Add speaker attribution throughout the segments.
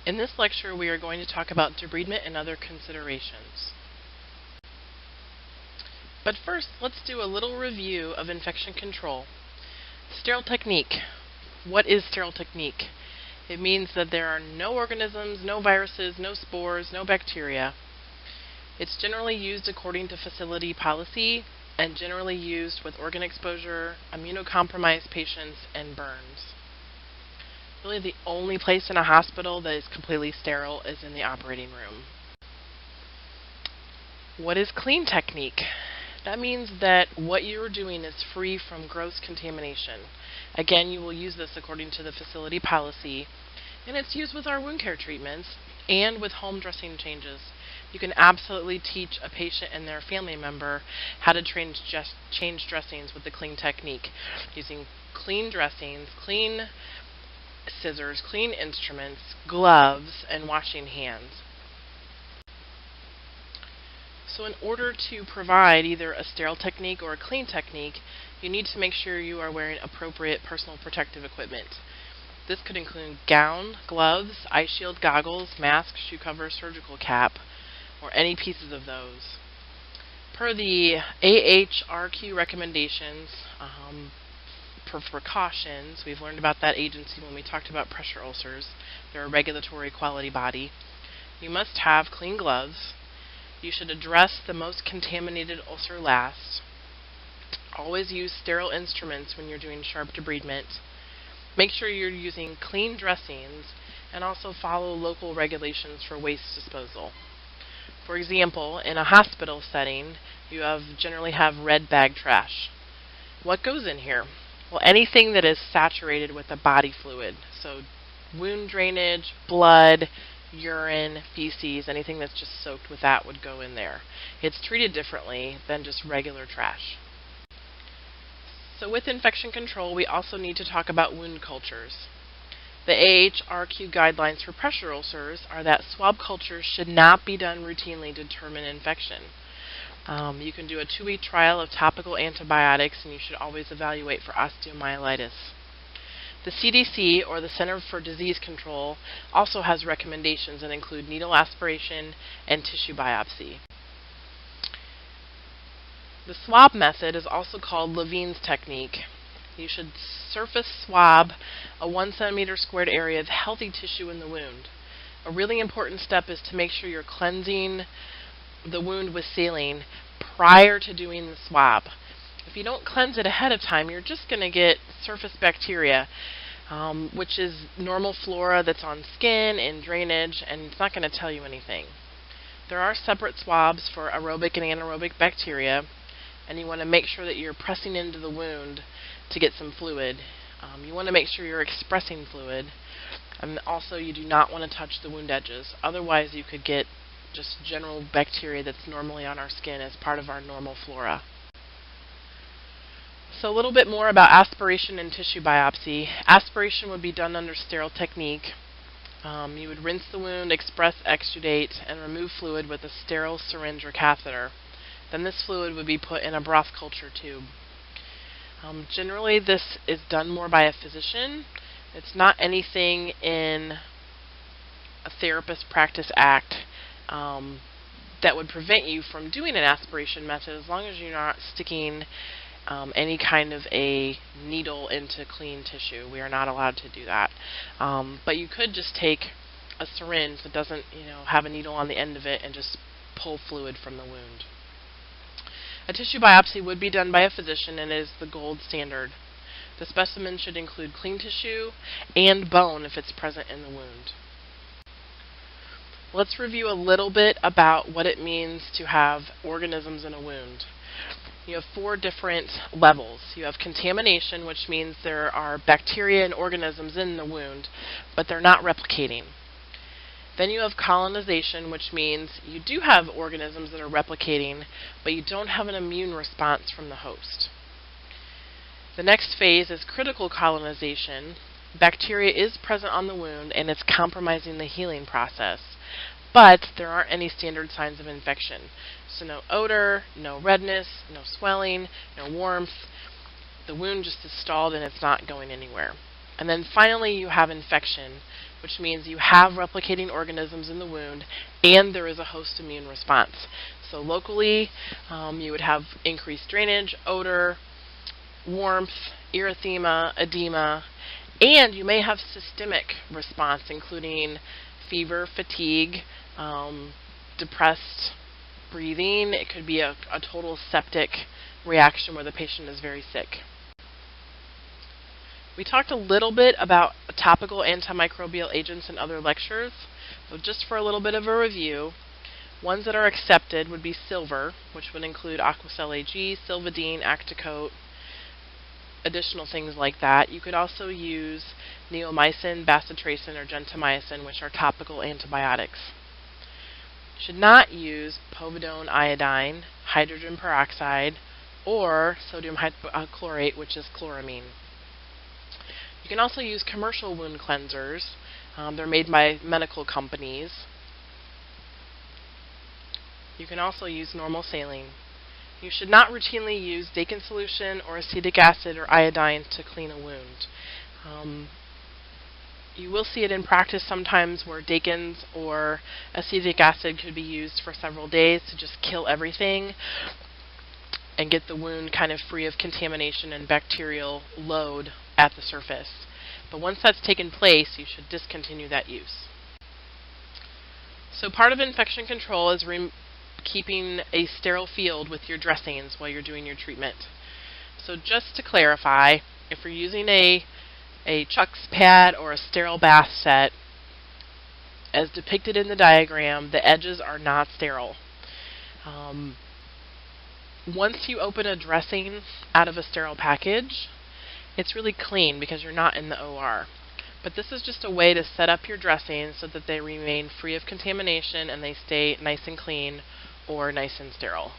Speaker 1: In this lecture, we are going to talk about debridement and other considerations. But first, let's do a little review of infection control. Sterile technique. What is sterile technique? It means that there are no organisms, no viruses, no spores, no bacteria. It's generally used according to facility policy and generally used with organ exposure, immunocompromised patients, and burns. Really, the only place in a hospital that is completely sterile is in the operating room. What is clean technique? That means that what you're doing is free from gross contamination. Again, you will use this according to the facility policy, and it's used with our wound care treatments and with home dressing changes. You can absolutely teach a patient and their family member how to change dressings with the clean technique, using clean dressings, clean scissors, clean instruments, gloves, and washing hands. So in order to provide either a sterile technique or a clean technique, you need to make sure you are wearing appropriate personal protective equipment. This could include gown, gloves, eye shield, goggles, mask, shoe cover, surgical cap, or any pieces of those. Per the AHRQ recommendations, for precautions, we've learned about that agency when we talked about pressure ulcers. They're a regulatory quality body. You must have clean gloves. You should address the most contaminated ulcer last. Always use sterile instruments when you're doing sharp debridement. Make sure you're using clean dressings and also follow local regulations for waste disposal. For example, in a hospital setting, you generally have red bag trash. What goes in here? Well, anything that is saturated with a body fluid, so wound drainage, blood, urine, feces, anything that's just soaked with that would go in there. It's treated differently than just regular trash. So with infection control, we also need to talk about wound cultures. The AHRQ guidelines for pressure ulcers are that swab cultures should not be done routinely to determine infection. You can do a 2-week trial of topical antibiotics, and you should always evaluate for osteomyelitis. The CDC, or the Center for Disease Control, also has recommendations that include needle aspiration and tissue biopsy. The swab method is also called Levine's technique. You should surface swab a 1 centimeter squared area of healthy tissue in the wound. A really important step is to make sure you're cleansing the wound with saline prior to doing the swab. If you don't cleanse it ahead of time, you're just going to get surface bacteria, which is normal flora that's on skin and drainage, and it's not going to tell you anything. There are separate swabs for aerobic and anaerobic bacteria, and you want to make sure that you're pressing into the wound to get some fluid. You want to make sure you're expressing fluid, and also you do not want to touch the wound edges. Otherwise, you could get just general bacteria that's normally on our skin as part of our normal flora. So a little bit more about aspiration and tissue biopsy. Aspiration would be done under sterile technique. You would rinse the wound, express, exudate, and remove fluid with a sterile syringe or catheter. Then this fluid would be put in a broth culture tube. Generally, this is done more by a physician. It's not anything in a therapist practice act that would prevent you from doing an aspiration method, as long as you're not sticking any kind of a needle into clean tissue. We are not allowed to do that. But you could just take a syringe that doesn't, have a needle on the end of it and just pull fluid from the wound. A tissue biopsy would be done by a physician and is the gold standard. The specimen should include clean tissue and bone if it's present in the wound. Let's review a little bit about what it means to have organisms in a wound. You have 4 different levels. You have contamination, which means there are bacteria and organisms in the wound, but they're not replicating. Then you have colonization, which means you do have organisms that are replicating, but you don't have an immune response from the host. The next phase is critical colonization. Bacteria is present on the wound, and it's compromising the healing process. But there aren't any standard signs of infection. So no odor, no redness, no swelling, no warmth. The wound just is stalled and it's not going anywhere. And then finally you have infection, which means you have replicating organisms in the wound and there is a host immune response. So locally, you would have increased drainage, odor, warmth, erythema, edema, and you may have systemic response, including fever, fatigue, depressed breathing. It could be a total septic reaction where the patient is very sick. We talked a little bit about topical antimicrobial agents in other lectures, but just for a little bit of a review, ones that are accepted would be silver, which would include Aquacel AG, Silvadene, Acticoat, additional things like that. You could also use neomycin, bacitracin, or gentamicin, which are topical antibiotics. You should not use povidone iodine, hydrogen peroxide, or sodium hypochlorite, which is chloramine. You can also use commercial wound cleansers. They're made by medical companies. You can also use normal saline. You should not routinely use Dakin solution or acetic acid or iodine to clean a wound. You will see it in practice sometimes where Dakins or acetic acid could be used for several days to just kill everything and get the wound kind of free of contamination and bacterial load at the surface. But once that's taken place, you should discontinue that use. So part of infection control is keeping a sterile field with your dressings while you're doing your treatment. So just to clarify, if you're using a Chuck's pad or a sterile bath set, as depicted in the diagram, the edges are not sterile. Once you open a dressing out of a sterile package, it's really clean because you're not in the OR. But this is just a way to set up your dressings so that they remain free of contamination and they stay nice and clean or nice and sterile.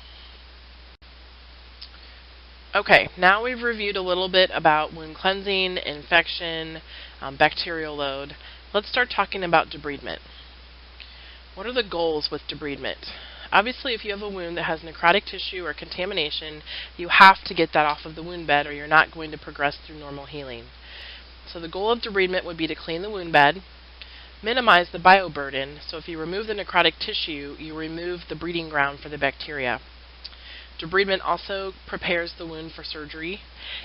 Speaker 1: Okay, now we've reviewed a little bit about wound cleansing, infection, bacterial load. Let's start talking about debridement. What are the goals with debridement? Obviously, if you have a wound that has necrotic tissue or contamination, you have to get that off of the wound bed or you're not going to progress through normal healing. So the goal of debridement would be to clean the wound bed, minimize the bioburden. So if you remove the necrotic tissue, you remove the breeding ground for the bacteria. Debridement also prepares the wound for surgery,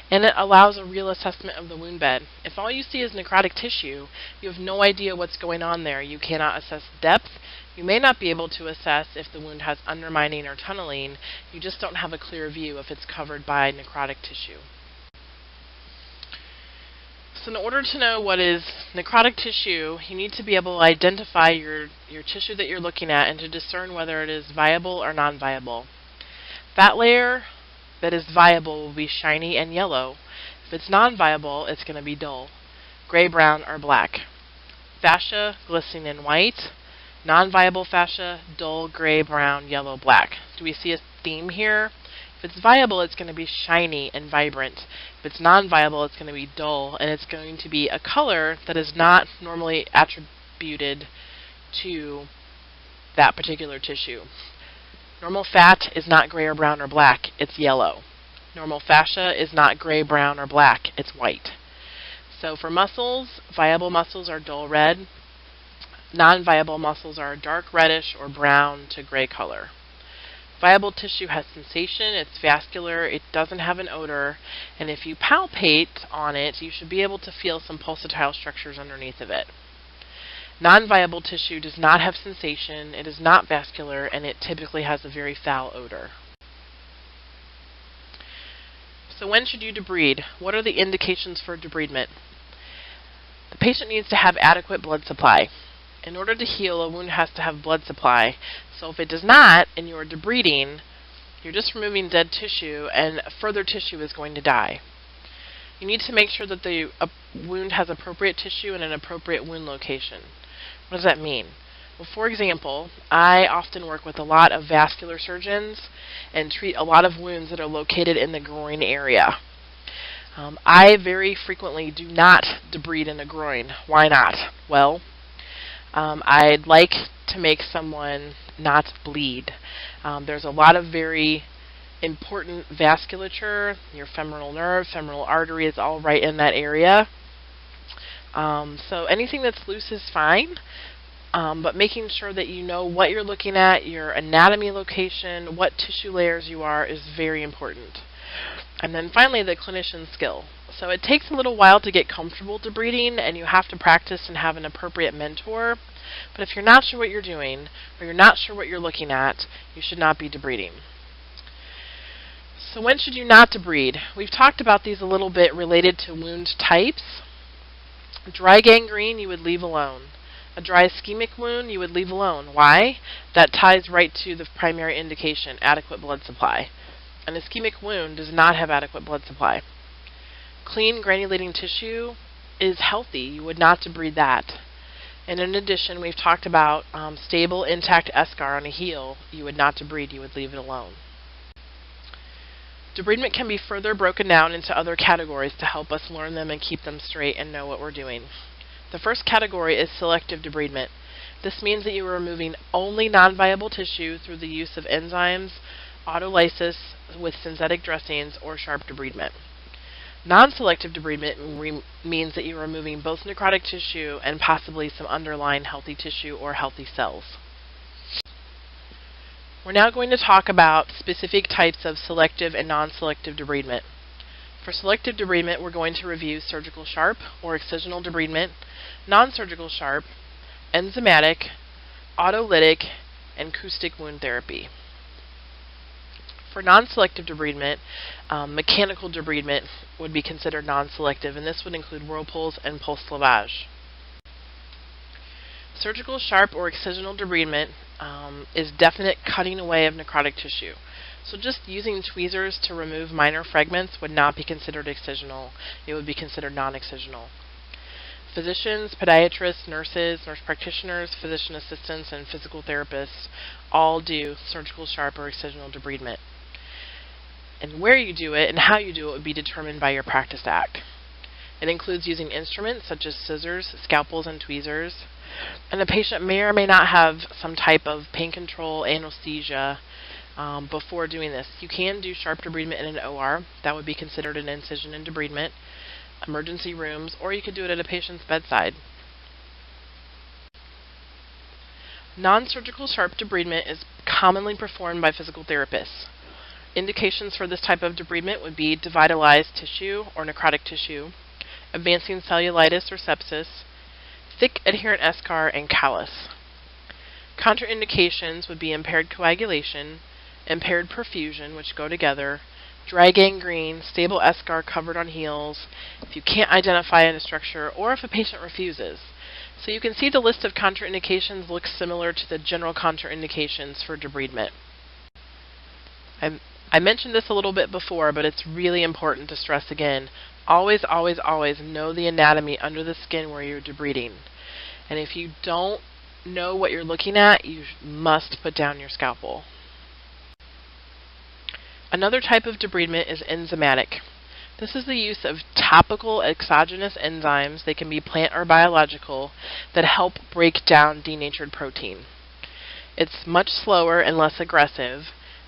Speaker 1: and it allows a real assessment of the wound bed. If all you see is necrotic tissue, you have no idea what's going on there. You cannot assess depth. You may not be able to assess if the wound has undermining or tunneling. You just don't have a clear view if it's covered by necrotic tissue. So in order to know what is necrotic tissue, you need to be able to identify your tissue that you're looking at and to discern whether it is viable or non-viable. Fat layer that is viable will be shiny and yellow. If it's non-viable, it's going to be dull, gray, brown, or black. Fascia, glistening and white. Non-viable fascia, dull, gray, brown, yellow, black. Do we see a theme here? If it's viable, it's going to be shiny and vibrant. If it's non-viable, it's going to be dull, and it's going to be a color that is not normally attributed to that particular tissue. Normal fat is not gray or brown or black, it's yellow. Normal fascia is not gray, brown, or black, it's white. So for muscles, viable muscles are dull red. Non-viable muscles are dark reddish or brown to gray color. Viable tissue has sensation, it's vascular, it doesn't have an odor, and if you palpate on it, you should be able to feel some pulsatile structures underneath of it. Non-viable tissue does not have sensation, it is not vascular, and it typically has a very foul odor. So when should you debride? What are the indications for debridement? The patient needs to have adequate blood supply. In order to heal, a wound has to have blood supply. So if it does not, and you are debriding, you're just removing dead tissue, and further tissue is going to die. You need to make sure that the wound has appropriate tissue and an appropriate wound location. What does that mean? Well, for example, I often work with a lot of vascular surgeons and treat a lot of wounds that are located in the groin area. I very frequently do not debride in the groin. Why not? Well, I'd like to make someone not bleed. There's a lot of very important vasculature. Your femoral nerve, femoral artery is all right in that area. So anything that's loose is fine, but making sure that you know what you're looking at, your anatomy location, what tissue layers you are is very important. And then finally, the clinician skill. So it takes a little while to get comfortable debriding, and you have to practice and have an appropriate mentor. But if you're not sure what you're doing, or you're not sure what you're looking at, you should not be debriding. So when should you not debride? We've talked about these a little bit related to wound types. Dry gangrene, you would leave alone. A dry ischemic wound, you would leave alone. Why? That ties right to the primary indication, adequate blood supply. An ischemic wound does not have adequate blood supply. Clean granulating tissue is healthy. You would not debride that. And in addition, we've talked about stable, intact eschar on a heel. You would not debride. You would leave it alone. Debridement can be further broken down into other categories to help us learn them and keep them straight and know what we're doing. The first category is selective debridement. This means that you are removing only non-viable tissue through the use of enzymes, autolysis with synthetic dressings, or sharp debridement. Non-selective debridement means that you are removing both necrotic tissue and possibly some underlying healthy tissue or healthy cells. We're now going to talk about specific types of selective and non-selective debridement. For selective debridement, we're going to review surgical sharp or excisional debridement, non-surgical sharp, enzymatic, autolytic, and acoustic wound therapy. For non-selective debridement, mechanical debridement would be considered non-selective, and this would include whirlpools and pulse lavage. Surgical sharp or excisional debridement is definite cutting away of necrotic tissue. So just using tweezers to remove minor fragments would not be considered excisional. It would be considered non-excisional. Physicians, podiatrists, nurses, nurse practitioners, physician assistants, and physical therapists all do surgical sharp or excisional debridement. And where you do it and how you do it would be determined by your practice act. It includes using instruments such as scissors, scalpels, and tweezers. And the patient may or may not have some type of pain control, anesthesia before doing this. You can do sharp debridement in an OR. That would be considered an incision and debridement. Emergency rooms, or you could do it at a patient's bedside. Non-surgical sharp debridement is commonly performed by physical therapists. Indications for this type of debridement would be devitalized tissue or necrotic tissue, advancing cellulitis or sepsis, thick adherent eschar, and callus. Contraindications would be impaired coagulation, impaired perfusion, which go together, dry gangrene, stable eschar covered on heels, if you can't identify a structure, or if a patient refuses. So you can see the list of contraindications looks similar to the general contraindications for debridement. I mentioned this a little bit before, but it's really important to stress again. Always, always, always know the anatomy under the skin where you're debriding. And if you don't know what you're looking at, you must put down your scalpel. Another type of debridement is enzymatic. This is the use of topical exogenous enzymes, they can be plant or biological, that help break down denatured protein. It's much slower and less aggressive,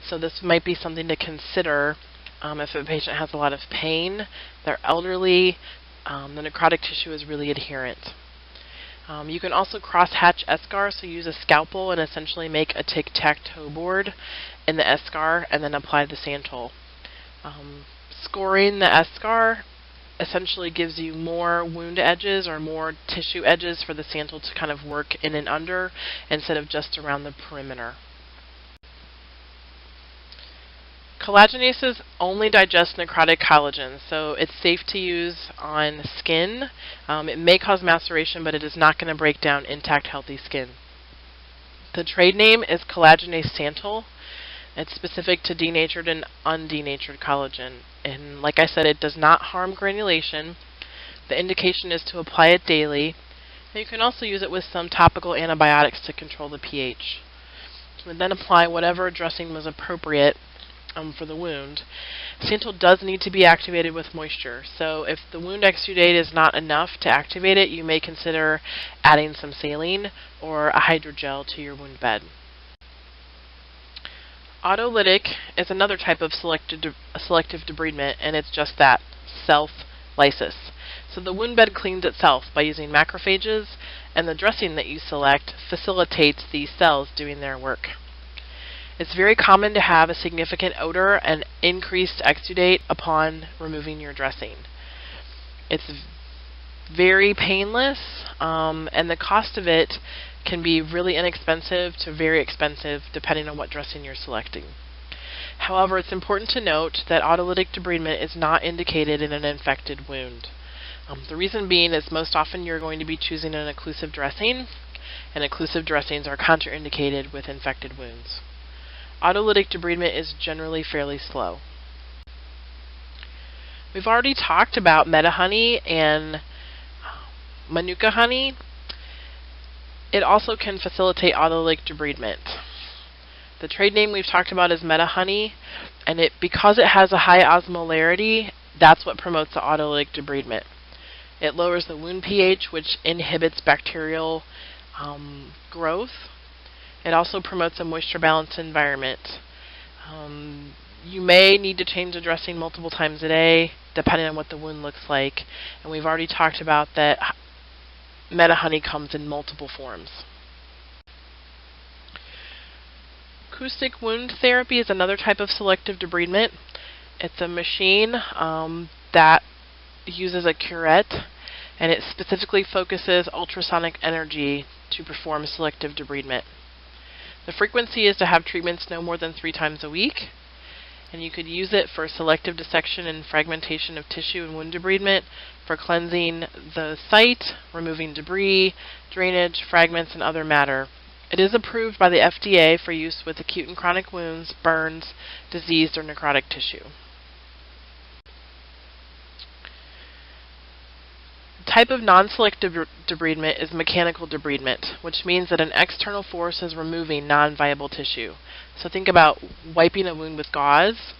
Speaker 1: so this might be something to consider if a patient has a lot of pain, they're elderly, the necrotic tissue is really adherent. You can also cross-hatch eschar, so use a scalpel and essentially make a tic-tac-toe board in the eschar and then apply the Santal. Scoring the eschar essentially gives you more wound edges or more tissue edges for the Santal to kind of work in and under instead of just around the perimeter. Collagenases only digest necrotic collagen, so it's safe to use on skin. It may cause maceration, but it is not going to break down intact, healthy skin. The trade name is collagenase Santal. It's specific to denatured and undenatured collagen. And like I said, it does not harm granulation. The indication is to apply it daily. And you can also use it with some topical antibiotics to control the pH. You would then apply whatever dressing was appropriate for the wound. Santal does need to be activated with moisture, so if the wound exudate is not enough to activate it, you may consider adding some saline or a hydrogel to your wound bed. Autolytic is another type of selective debridement, and it's just that, self-lysis. So the wound bed cleans itself by using macrophages, and the dressing that you select facilitates these cells doing their work. It's very common to have a significant odor and increased exudate upon removing your dressing. It's very painless, and the cost of it can be really inexpensive to very expensive depending on what dressing you're selecting. However, it's important to note that autolytic debridement is not indicated in an infected wound. The reason being is most often you're going to be choosing an occlusive dressing, and occlusive dressings are contraindicated with infected wounds. Autolytic debridement is generally fairly slow. We've already talked about Meta honey and Manuka honey. It also can facilitate autolytic debridement. The trade name we've talked about is Meta honey, and because it has a high osmolarity, that's what promotes the autolytic debridement. It lowers the wound pH, which inhibits bacterial growth. It also promotes a moisture balanced environment. You may need to change the dressing multiple times a day, depending on what the wound looks like. And we've already talked about that Meta honey comes in multiple forms. Acoustic wound therapy is another type of selective debridement. It's a machine that uses a curette, and it specifically focuses ultrasonic energy to perform selective debridement. The frequency is to have treatments no more than 3 times a week, and you could use it for selective dissection and fragmentation of tissue and wound debridement, for cleansing the site, removing debris, drainage, fragments, and other matter. It is approved by the FDA for use with acute and chronic wounds, burns, diseased or necrotic tissue. The type of non-selective debridement is mechanical debridement, which means that an external force is removing non-viable tissue. So think about wiping a wound with gauze,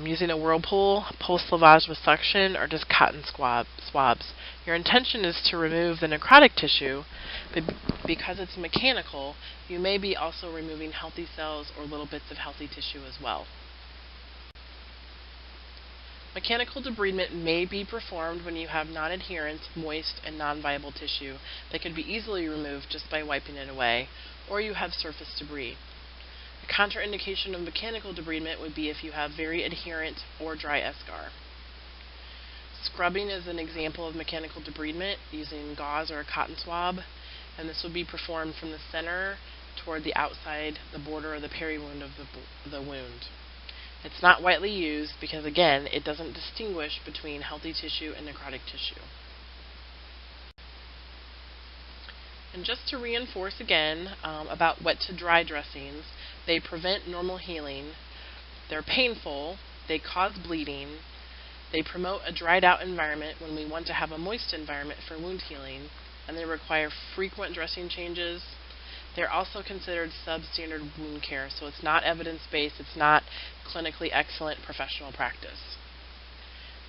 Speaker 1: using a whirlpool, pulse lavage with suction, or just cotton swabs. Your intention is to remove the necrotic tissue, but because it's mechanical, you may be also removing healthy cells or little bits of healthy tissue as well. Mechanical debridement may be performed when you have non-adherent, moist, and non-viable tissue that can be easily removed just by wiping it away, or you have surface debris. A contraindication of mechanical debridement would be if you have very adherent or dry eschar. Scrubbing is an example of mechanical debridement using gauze or a cotton swab, and this would be performed from the center toward the outside, the border or the peri-wound of the wound. It's not widely used because, again, it doesn't distinguish between healthy tissue and necrotic tissue. And just to reinforce again about wet to dry dressings, they prevent normal healing, they're painful, they cause bleeding, they promote a dried out environment when we want to have a moist environment for wound healing, and they require frequent dressing changes. They're also considered substandard wound care, so it's not evidence-based, it's not clinically excellent professional practice.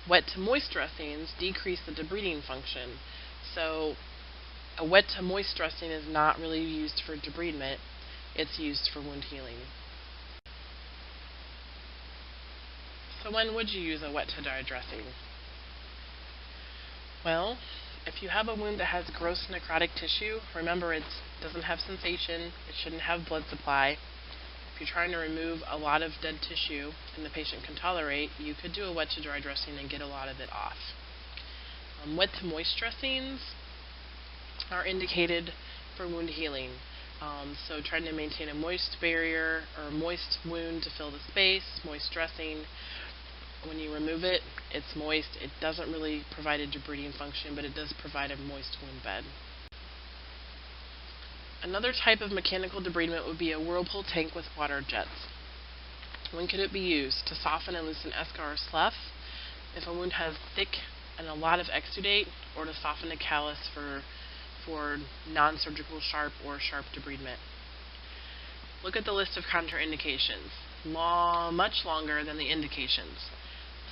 Speaker 1: Wet to moist dressings decrease the debriding function, so a wet to moist dressing is not really used for debridement, it's used for wound healing. So when would you use a wet to dry dressing? Well, if you have a wound that has gross necrotic tissue, remember it doesn't have sensation, it shouldn't have blood supply. If you're trying to remove a lot of dead tissue and the patient can tolerate, you could do a wet to dry dressing and get a lot of it off. Wet to moist dressings are indicated for wound healing. So trying to maintain a moist barrier or a moist wound to fill the space, moist dressing. When you remove it, it's moist. It doesn't really provide a debriding function, but it does provide a moist wound bed. Another type of mechanical debridement would be a whirlpool tank with water jets. When could it be used? To soften and loosen eschar or slough, if a wound has thick and a lot of exudate, or to soften a callus for non-surgical sharp or sharp debridement. Look at the list of contraindications. Much longer than the indications.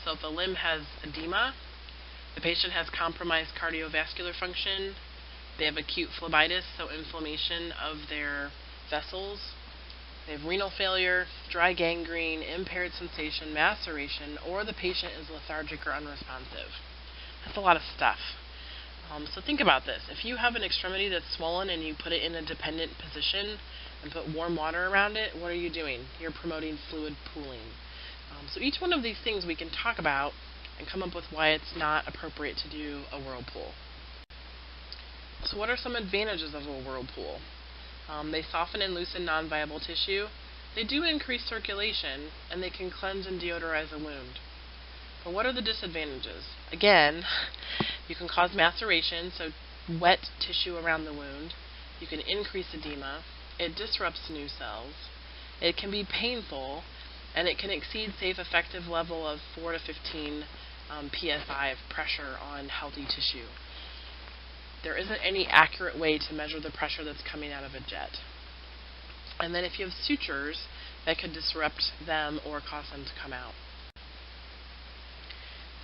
Speaker 1: So if the limb has edema, the patient has compromised cardiovascular function, they have acute phlebitis, so inflammation of their vessels, they have renal failure, dry gangrene, impaired sensation, maceration, or the patient is lethargic or unresponsive. That's a lot of stuff. So think about this. If you have an extremity that's swollen and you put it in a dependent position and put warm water around it, what are you doing? You're promoting fluid pooling. So each one of these things we can talk about and come up with why it's not appropriate to do a whirlpool. So what are some advantages of a whirlpool? They soften and loosen non-viable tissue. They do increase circulation, and they can cleanse and deodorize a wound. But what are the disadvantages? Again, you can cause maceration, so wet tissue around the wound. You can increase edema. It disrupts new cells. It can be painful, and it can exceed safe effective level of 4 to 15 psi of pressure on healthy tissue. There isn't any accurate way to measure the pressure that's coming out of a jet. And then if you have sutures, that could disrupt them or cause them to come out.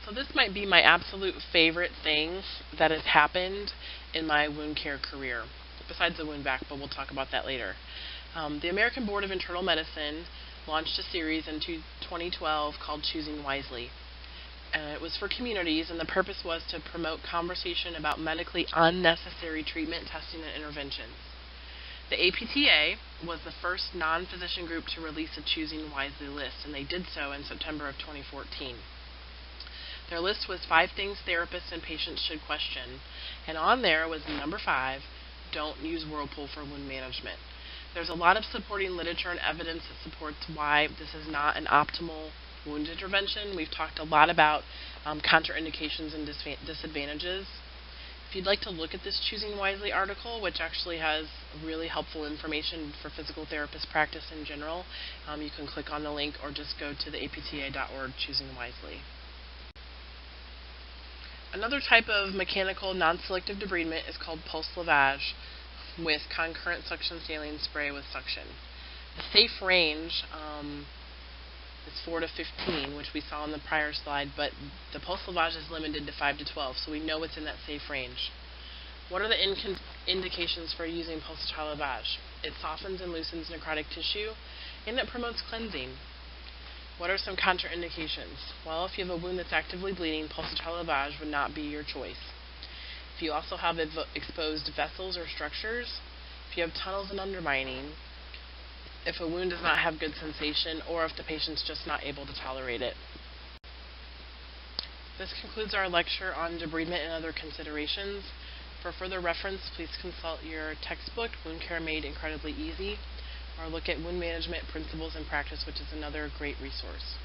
Speaker 1: So this might be my absolute favorite thing that has happened in my wound care career, besides the wound vac, but we'll talk about that later. The American Board of Internal Medicine launched a series in 2012 called Choosing Wisely. It was for communities, and the purpose was to promote conversation about medically unnecessary treatment, testing, and interventions. The APTA was the first non-physician group to release a Choosing Wisely list, and they did so in September of 2014. Their list was 5 things therapists and patients should question, and on there was number 5, don't use whirlpool for wound management. There's a lot of supporting literature and evidence that supports why this is not an optimal wound intervention. We've talked a lot about contraindications and disadvantages. If you'd like to look at this Choosing Wisely article, which actually has really helpful information for physical therapist practice in general, you can click on the link or just go to the apta.org Choosing Wisely. Another type of mechanical non-selective debridement is called pulse lavage with concurrent suction saline spray with suction. The safe range is 4 to 15, which we saw on the prior slide, but the pulse lavage is limited to 5 to 12, so we know it's in that safe range. What are the indications for using pulsatile lavage? It softens and loosens necrotic tissue, and it promotes cleansing. What are some contraindications? Well, if you have a wound that's actively bleeding, pulsatile lavage would not be your choice. If you also have exposed vessels or structures, if you have tunnels and undermining, if a wound does not have good sensation, or if the patient's just not able to tolerate it. This concludes our lecture on debridement and other considerations. For further reference, please consult your textbook, Wound Care Made Incredibly Easy, or look at Wound Management Principles and Practice, which is another great resource.